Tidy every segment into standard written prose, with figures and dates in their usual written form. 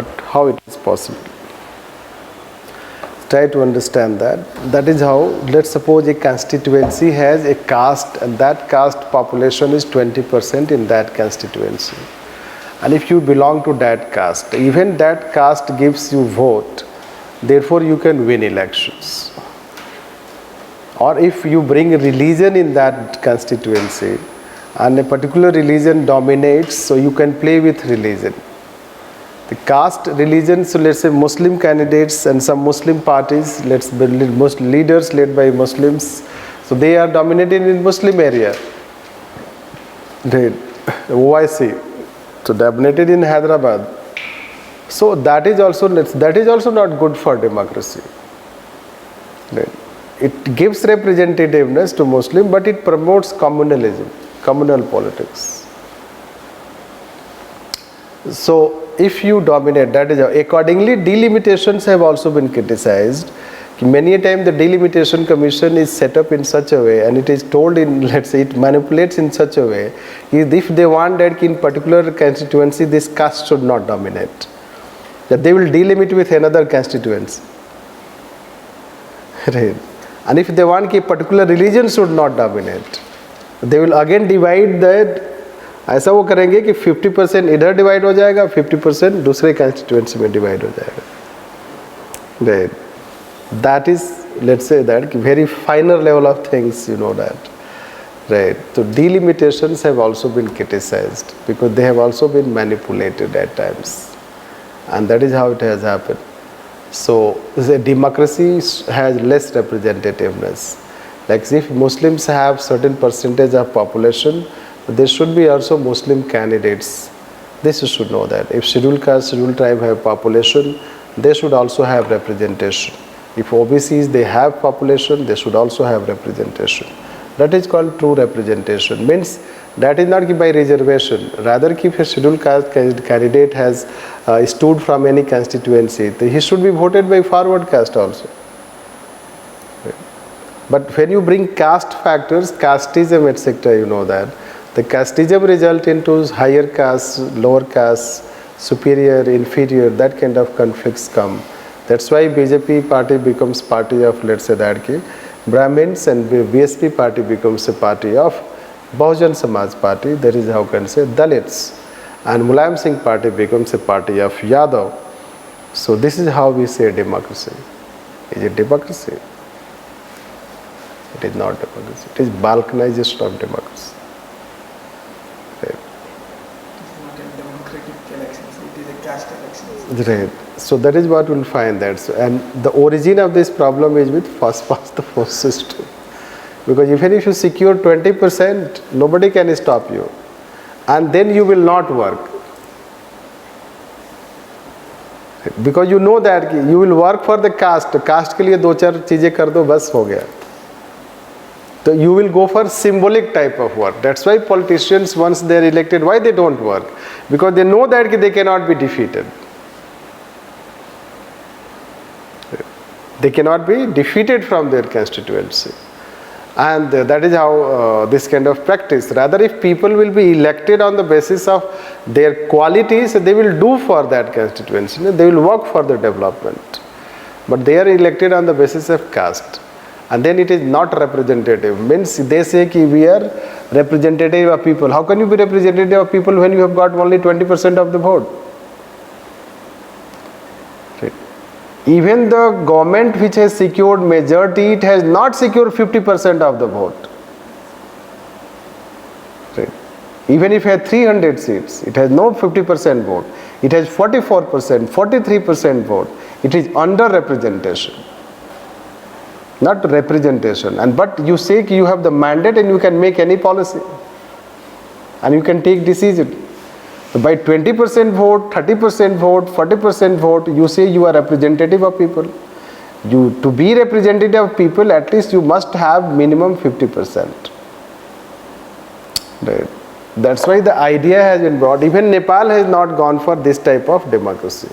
how it is possible. Try to understand that. That is how, let's suppose a constituency has a caste, and that caste population is 20% in that constituency. And if you belong to that caste, even that caste gives you vote, therefore you can win elections. Or if you bring religion in that constituency and a particular religion dominates, so you can play with religion. The caste religion, so let's say Muslim candidates and some Muslim parties, let's be leaders led by Muslims, so they are dominated in Muslim area. The OIC, so dominated in Hyderabad. So that is also not good for democracy. It gives representativeness to Muslim, but it promotes communalism, communal politics. So if you dominate, that is how. Accordingly, delimitations have also been criticized. Many a time the delimitation commission is set up in such a way, and it is told in, let's say, it manipulates in such a way, if they want that in particular constituency this caste should not dominate, that they will delimit with another constituency. Right. And if they want that particular religion should not dominate, they will again divide that. ऐसा वो करेंगे कि 50% इधर divide हो जाएगा, 50% दूसरे constituency में divide हो जाएगा. Right. That is, let's say that very finer level of things, you know that. Right. So delimitations have also been criticized because they have also been manipulated at times, and that is how it has happened. So the democracy has less representativeness. Like if Muslims have certain percentage of population, there should be also Muslim candidates. This you should know that. If scheduled caste, scheduled tribe have population, they should also have representation. If OBCs, they have population, they should also have representation. That is called true representation. Means that is not by reservation. Rather, if a scheduled caste candidate has stood from any constituency, he should be voted by forward caste also. But when you bring caste factors, casteism, etc., you know that. The casteism result into higher caste, lower caste, superior, inferior, that kind of conflicts come. That's why BJP party becomes party of, let's say that ki Brahmins, and BSP party becomes a party of Bahujan Samaj party, that is how can say Dalits, and Mulayam Singh party becomes a party of Yadav. So this is how we say democracy. Is it democracy? It is not democracy. It is balkanization of democracy. Right. So that is what we'll find that. So, and the origin of this problem is with first past the post system. Because even if you secure 20%, nobody can stop you. And then you will not work. Because you know that you will work for the caste. Caste के लिए दो चार चीजें कर दो बस हो गया. So you will go for symbolic type of work. That's why politicians, once they are elected, why they don't work? Because they know that they cannot be defeated. They cannot be defeated from their constituency. And that is how this kind of practice. Rather, if people will be elected on the basis of their qualities, they will do for that constituency. They will work for the development. But they are elected on the basis of caste. And then it is not representative. Means they say ki we are representative of people. How can you be representative of people when you have got only 20% of the vote? Right. Even the government which has secured majority, it has not secured 50% of the vote. Right. Even if it has 300 seats, it has no 50% vote. It has 44%, 43% vote. It is under representation. Not representation. And but you say you have the mandate and you can make any policy and you can take decision. So by 20% vote, 30% vote, 40% vote, you say you are representative of people. You to be representative of people, at least you must have minimum 50%. Right. That's why the idea has been brought. Even Nepal has not gone for this type of democracy.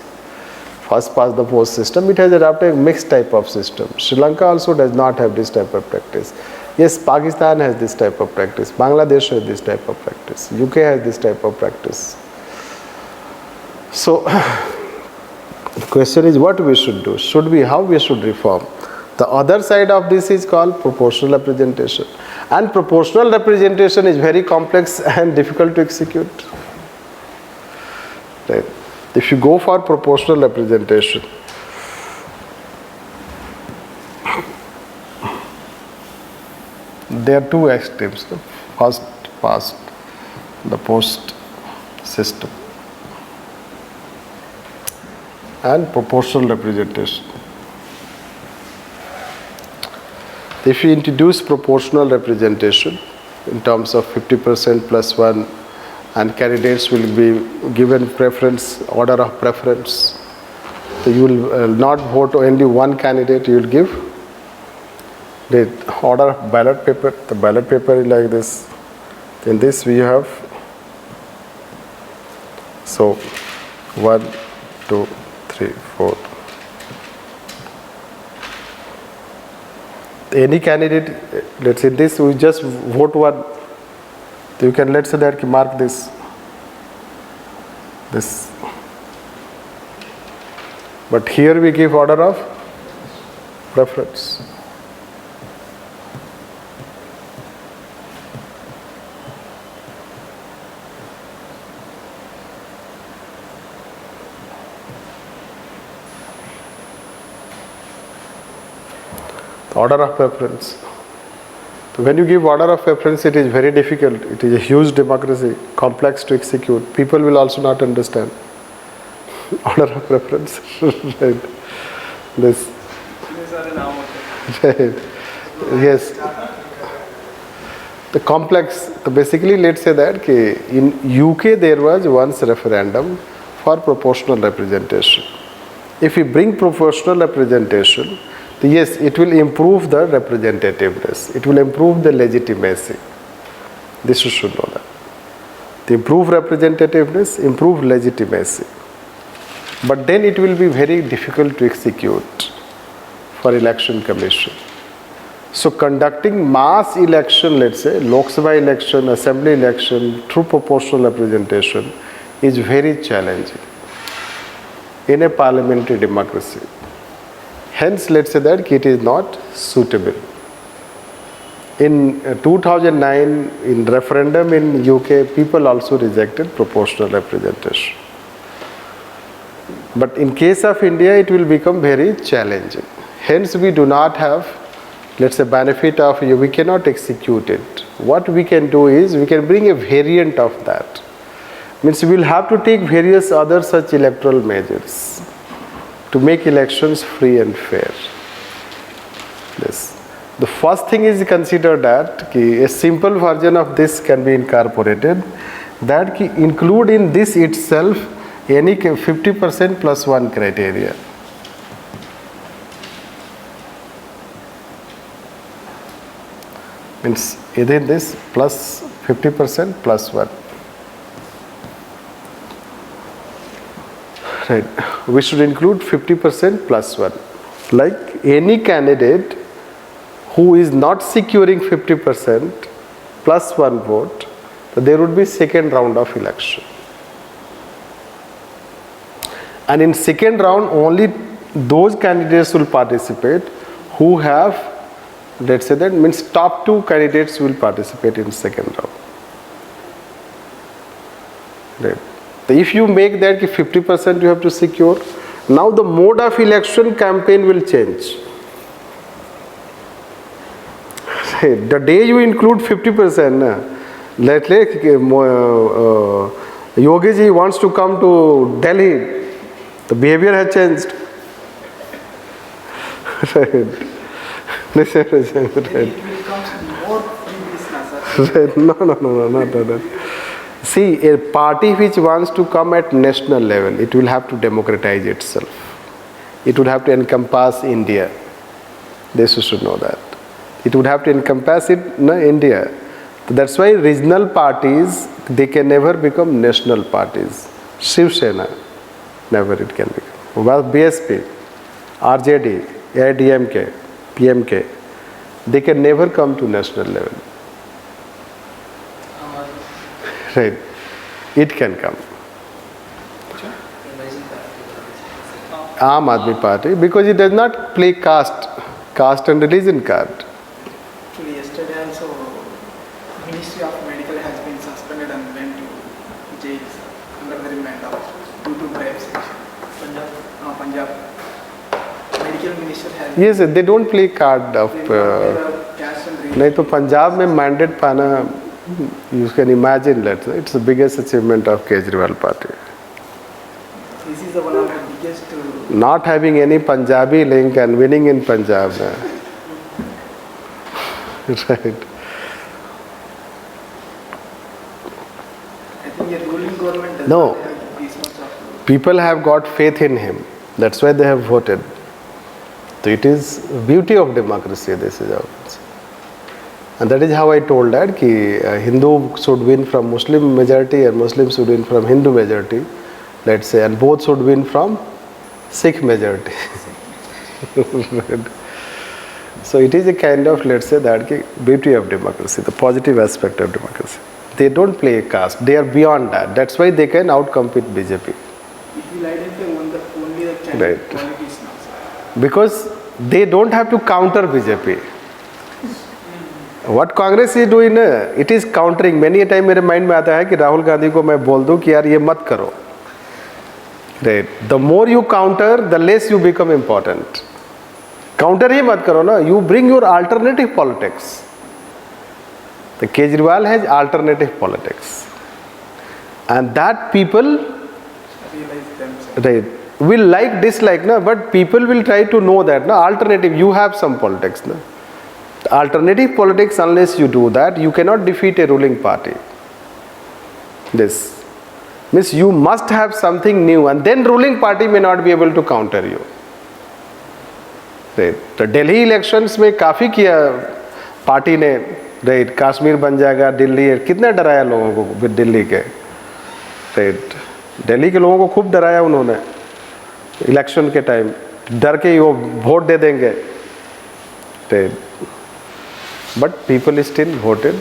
First past the post system, it has adopted a mixed type of system. Sri Lanka also does not have this type of practice. Yes, Pakistan has this type of practice. Bangladesh has this type of practice. UK has this type of practice. So, The question is what we should do, how we should reform. The other side of this is called proportional representation, and proportional representation is very complex and difficult to execute. Right? If you go for proportional representation, there are two extremes, the first past, the post system, and proportional representation. If you introduce proportional representation in terms of 50% plus 1, and candidates will be given preference, order of preference, so you will not vote only one candidate, you will give the order of ballot paper. The ballot paper is like this. In this we have, so 1, 2, 3, 4. Any candidate, let's say this, we just vote one. You can, let's say that mark this. But here we give order of preference. Order of preference. So when you give order of preference, it is very difficult. It is a huge democracy, complex to execute. People will also not understand. Order of preference. Right. This. Right. Yes. The complex. So basically, let's say that in UK there was once a referendum for proportional representation. If we bring proportional representation, yes, it will improve the representativeness. It will improve the legitimacy. This you should know that. To improve representativeness, improve legitimacy. But then it will be very difficult to execute for election commission. So conducting mass election, let's say, Lok Sabha election, assembly election, through proportional representation is very challenging in a parliamentary democracy. Hence, let's say that it is not suitable. In 2009, in referendum in UK, people also rejected proportional representation. But in case of India, it will become very challenging. Hence, we do not have, let's say, benefit of, we cannot execute it. What we can do is, we can bring a variant of that. Means we will have to take various other such electoral measures to make elections free and fair. This. The first thing is consider that a simple version of this can be incorporated, that include in this itself any 50% plus 1 criteria. Means either this plus 50% plus 1. Right. We should include 50% plus 1. Like any candidate who is not securing 50% plus 1 vote, there would be second round of election. And in second round, only those candidates will participate who have, let's say that means top 2 candidates will participate in second round. Right. If you make that 50% you have to secure, now the mode of election campaign will change. The day you include 50%, let's say Yogi ji wants to come to Delhi, the behavior has changed. Right. Right. No, not that. See, a party which wants to come at national level, it will have to democratize itself. It would have to encompass India. This you should know that. It would have to encompass India. So that's why regional parties, they can never become national parties. Shiv Sena, never it can become. Well, BSP, RJD, AIDMK, PMK, they can never come to national level. Right. It can come. Aam Aadmi Party, because it does not play caste and religion card. Actually, yesterday also, Ministry of Medical has been suspended and went to jail under the remand of due to bribes. Punjab. Medical Minister has. Yes, they don't play card of. Caste and religion. नहीं तो पंजाब में mandate पाना, you can imagine, it's the biggest achievement of Kejriwal party. This is one of the biggest. Not having any Punjabi link and winning in Punjab. Right. I think a ruling government does No. not have this much of. People have got faith in him. That's why they have voted. So it is beauty of democracy. This is how it is. And that is how I told that ki Hindu should win from Muslim majority and Muslim should win from Hindu majority, let's say, and both should win from Sikh majority. So it is a kind of, let's say, that ki beauty of democracy, the positive aspect of democracy. They don't play caste. They are beyond that. That's why they can outcompete BJP. It will identify only the candidate Right. qualities now, sir. Because they don't have to counter BJP. What Congress is doing, it is countering. Many a time मेरे mind में आता है कि राहुल गांधी को मैं बोल दूं कि यार ये मत करो. Right. The more you counter, the less you become important. Counter ही मत करो ना. You bring your alternative politics. The Kejriwal has alternative politics, and that people, Realize themselves. right, will like dislike, na, but people will try to know that, na, alternative. You have some politics, na. Alternative politics, unless you do that, you cannot defeat a ruling party. This means you must have something new, and then ruling party may not be able to counter you. Right. तो Delhi elections में काफ़ी किया party ने, right, Kashmir बन जाएगा, दिल्ली, कितना डराया लोगों को दिल्ली के, राइट, दिल्ली के लोगों को खूब डराया उन्होंने इलेक्शन के टाइम, डर के वो वोट दे देंगे, right, but people still voted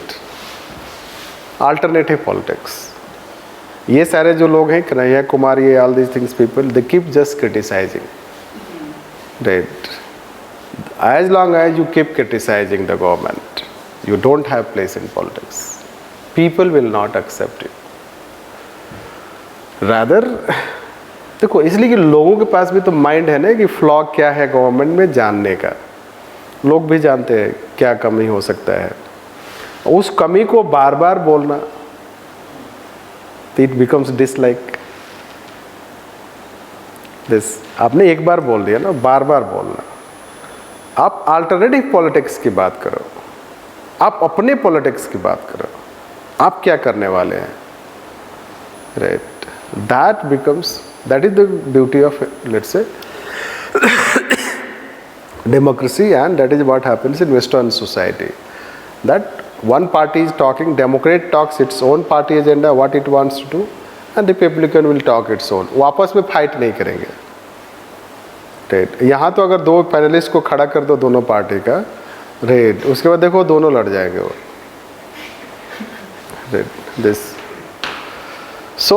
alternative politics. ये सारे जो लोग हैं, कन्हैया कुमार, ये all these things, people they keep just criticising, right. As long as you keep criticizing the government, you don't have place in politics. People will not accept you. Rather, देखो, इसलिए कि लोगों के पास भी तो माइंड है ना कि फ्लॉ क्या है गवर्नमेंट में जानने का. लोग भी जानते हैं क्या कमी हो सकता है. उस कमी को बार बार बोलना, it becomes dislike. This आपने एक बार बोल दिया ना, बार बार बोलना. आप अल्टरनेटिव पॉलिटिक्स की बात करो, आप अपने पॉलिटिक्स की बात करो, आप क्या करने वाले हैं, right. That is the beauty of, let's say, democracy, and that is what happens in Western society. That one party is talking, Democrat talks its own party agenda, what it wants to do, and Republican will talk its own. वो आपस में fight नहीं करेंगे. यहाँ तो अगर दो panelist को खड़ा कर दो दोनों पार्टी का, रेट, उसके बाद देखो दोनों लड़ जाएंगे वो, rate. This, so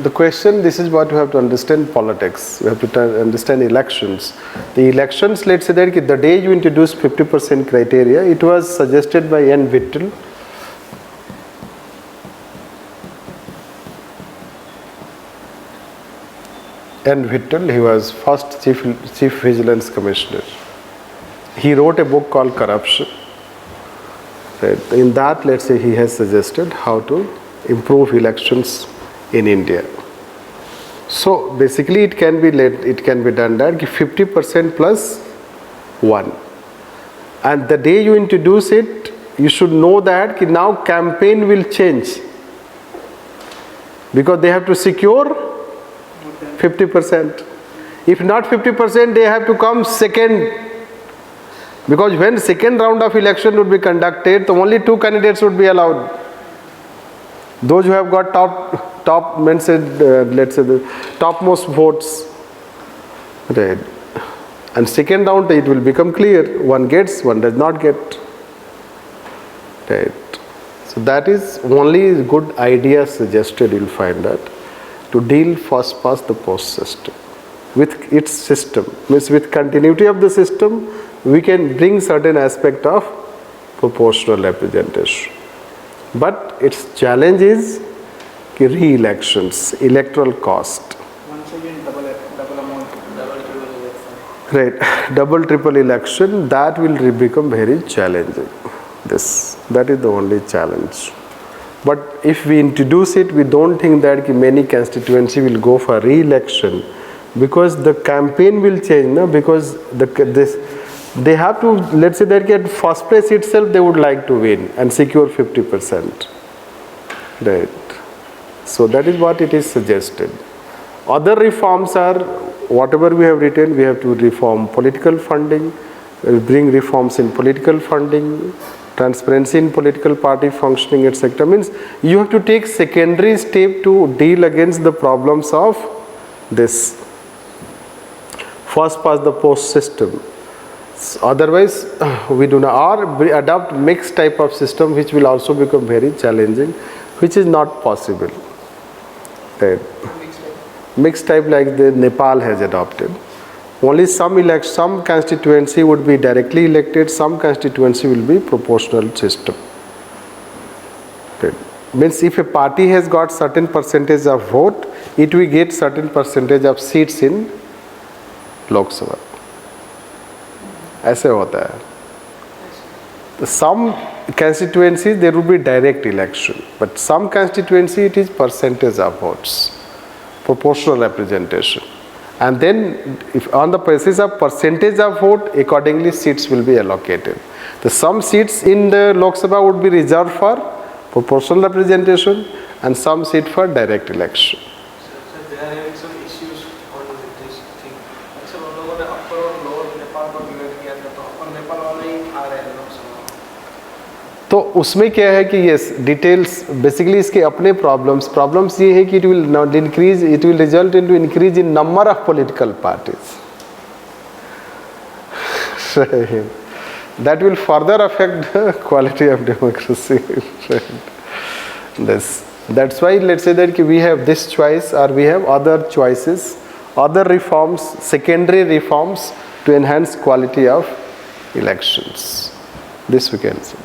the question, this is what you have to understand politics. You have to understand elections. The elections, let's say that the day you introduce 50% criteria, it was suggested by N. Vittal. N. Vittal, he was first chief vigilance commissioner. He wrote a book called Corruption. Right. In that, let's say, he has suggested how to improve elections in India. So basically, it can be done that 50% plus 1, and the day you introduce it, you should know that now campaign will change, because they have to secure 50%. If not 50%, they have to come second, because when second round of election would be conducted, so only 2 candidates would be allowed. Those who have got top let's say the topmost votes, right? And second round, it will become clear, one gets, one does not get, right? So that is only good idea suggested. You'll find that to deal first past the post system, with its system. Means with continuity of the system, we can bring certain aspect of proportional representation. But its challenge is re-elections, electoral cost. Once again, double amount, double triple election. Right, double triple election, that will become very challenging. That is the only challenge. But if we introduce it, we don't think that many constituency will go for re-election, because the campaign will change, no? Because they have to, let's say that at first place itself they would like to win and secure 50%. Right. So that is what it is suggested. Other reforms are, whatever we have written, we have to reform political funding, bring reforms in political funding, transparency in political party functioning, etc. Means you have to take secondary step to deal against the problems of this first past the post system. Otherwise, we do not, or we adopt mixed type of system, which will also become very challenging, which is not possible. Right. Mixed type like the Nepal has adopted. Only some constituency would be directly elected, some constituency will be proportional system. Right. Means if a party has got certain percentage of vote, it will get certain percentage of seats in Lok Sabha. ऐसे होता है. Some constituencies there will be direct election, but some constituency it is percentage of votes, proportional representation, and then if on the basis of percentage of vote, accordingly seats will be allocated. The some seats in the Lok Sabha would be reserved for proportional representation and some seat for direct election. So there are having some issues on this thing. So लोगों ने upper और lower Nepal को divide किया था, तो upper Nepal वाले ही आ रहे हैं लोग सब. तो उसमें क्या है कि ये डिटेल्स बेसिकली इसके अपने प्रॉब्लम्स ये है कि it will not increase, it will result into increase in number of political parties. That will further affect the quality of democracy. That's why let's say that we have this choice or we have other choices, other reforms, secondary reforms to enhance quality of elections. This we can say.